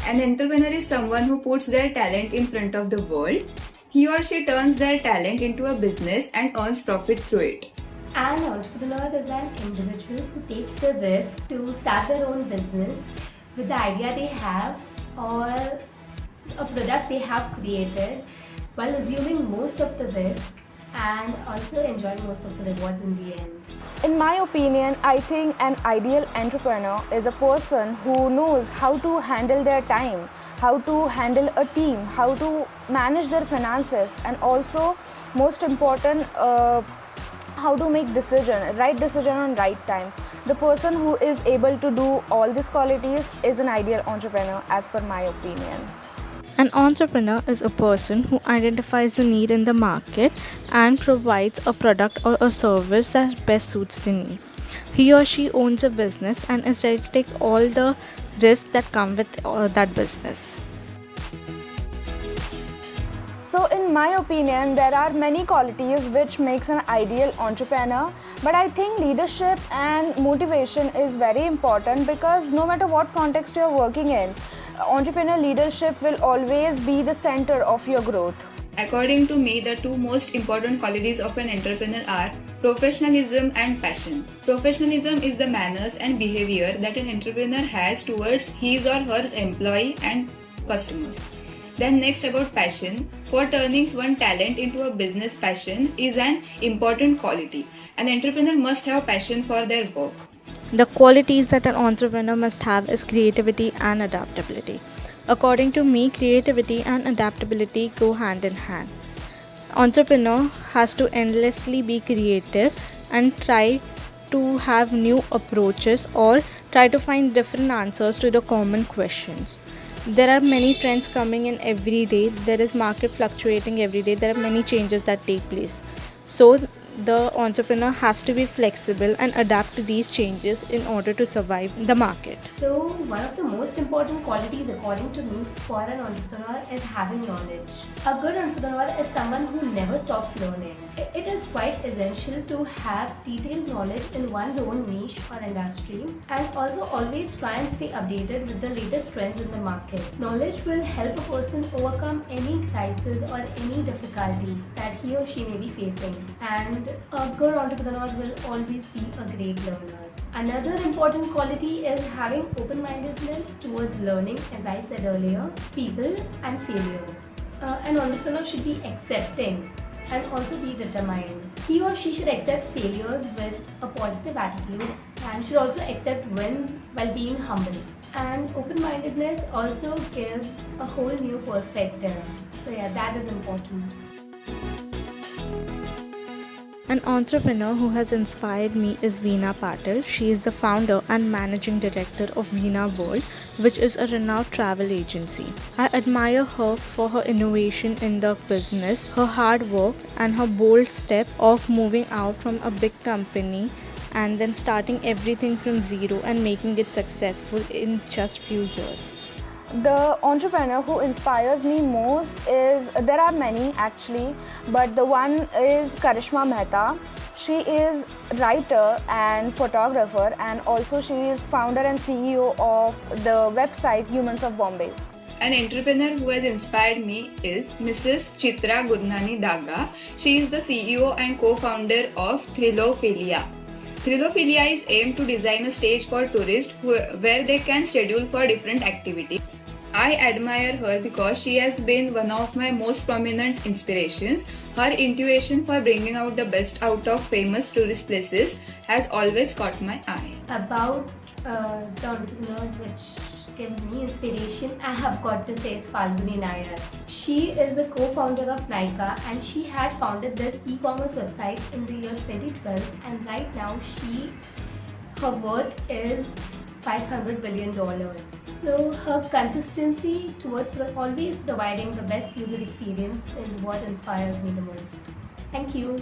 An entrepreneur is someone who puts their talent in front of the world. He or she turns their talent into a business and earns profit through it. An entrepreneur is an individual who takes the risk to start their own business with the idea they have or a product they have created, while assuming most of the risk and also enjoying most of the rewards in the end. In my opinion, I think an ideal entrepreneur is a person who knows how to handle their time, how to handle a team, how to manage their finances, and also, most important, how to make right decision on right time. The person who is able to do all these qualities is an ideal entrepreneur as per my opinion. An entrepreneur is a person who identifies the need in the market and provides a product or a service that best suits the need. He or she owns a business and is ready to take all the risks that come with that business. So in my opinion, there are many qualities which makes an ideal entrepreneur, but I think leadership and motivation is very important because no matter what context you are working in, entrepreneur leadership will always be the center of your growth. According to me, the two most important qualities of an entrepreneur are professionalism and passion. Professionalism is the manners and behavior that an entrepreneur has towards his or her employee and customers. Then next, about passion. For turning one talent into a business, passion is an important quality. An entrepreneur must have passion for their work. The qualities that an entrepreneur must have is creativity and adaptability. According to me, creativity and adaptability go hand in hand. Entrepreneur has to endlessly be creative and try to have new approaches or try to find different answers to the common questions. There are many trends coming in every day. There is market fluctuating every day. There are many changes that take place. So the entrepreneur has to be flexible and adapt to these changes in order to survive the market. So, one of the most important qualities, according to me, for an entrepreneur is having knowledge. A good entrepreneur is someone who never stops learning. It is quite essential to have detailed knowledge in one's own niche or industry and also always try and stay updated with the latest trends in the market. Knowledge will help a person overcome any crisis or any difficulty that he or she may be facing. And a good entrepreneur will always be a great learner. Another important quality is having open-mindedness towards learning, as I said earlier, people and failure. An entrepreneur should be accepting and also be determined. He or she should accept failures with a positive attitude and should also accept wins while being humble. And open-mindedness also gives a whole new perspective. So yeah, that is important. An entrepreneur who has inspired me is Veena Patil. She is the founder and managing director of Veena World, which is a renowned travel agency. I admire her for her innovation in the business, her hard work, and her bold step of moving out from a big company and then starting everything from zero and making it successful in just few years. The entrepreneur who inspires me most there are many actually, but the one is Karishma Mehta. She is writer and photographer, and also she is founder and CEO of the website Humans of Bombay. An entrepreneur who has inspired me is Mrs. Chitra Gurnani Daga. She is the CEO and co-founder of Thrilophilia. Thrilophilia is aimed to design a stage for tourists where they can schedule for different activities. I admire her because she has been one of my most prominent inspirations. Her intuition for bringing out the best out of famous tourist places has always caught my eye. About the entrepreneur which gives me inspiration, I have got to say it's Falguni Nayar. She is the co-founder of Nykaa and she had founded this e-commerce website in the year 2012, and right now her worth is $500 billion. So her consistency towards always providing the best user experience is what inspires me the most. Thank you.